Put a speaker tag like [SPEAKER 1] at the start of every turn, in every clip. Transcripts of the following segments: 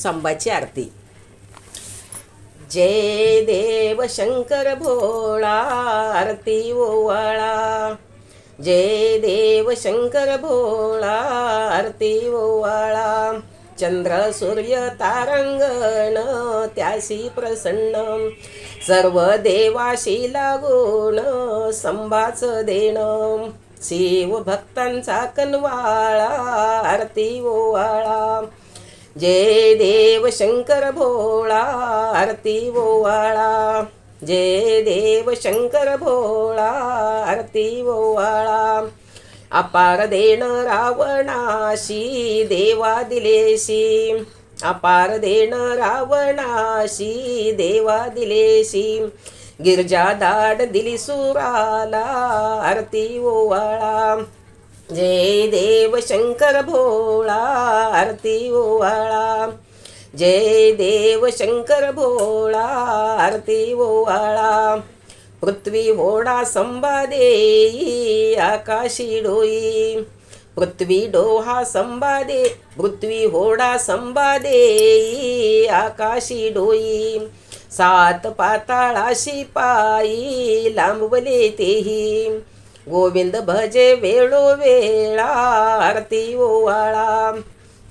[SPEAKER 1] संबाची आरती। जय देव शंकर भोळा आरती ओवाळा, जय देव शंकर भोळा आरती ओवाळा। चंद्र सूर्य तारांगण त्यासी प्रसन्न, सर्व देवाशी लागून संभाच देण। शिव भक्तांचा कनवाळा आरती ओवाळा, जय देव शंकर भोळा आरती ओवाळा, जय देव शंकर भोळा आरती ओवाळा। अपार देण रावणाशी देवा दिलेशी, अपार देण रावणाशी देवा दिलेशी। गिरजा दाड दिली सुराला आरती ओवाळा, जय देव शंकर भोळा आरती ओवाळा, जय देव शंकर भोळा आरती ओवाळा। पृथ्वी होडा संभा देई आकाशी डोई, पृथ्वी डोहा संभा दे, पृथ्वी होडा संभा देई आकाशी डोई। सात पाताळाशी पायी लांबवले तेही, गोविंद भजे वेळोवेळा आरती ओवाळा,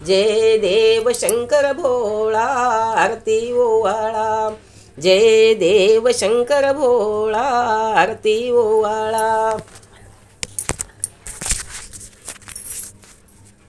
[SPEAKER 1] जय देव शंकर भोळा आरती ओवाळा, जय देव शंकर भोळा आरती ओवाळा।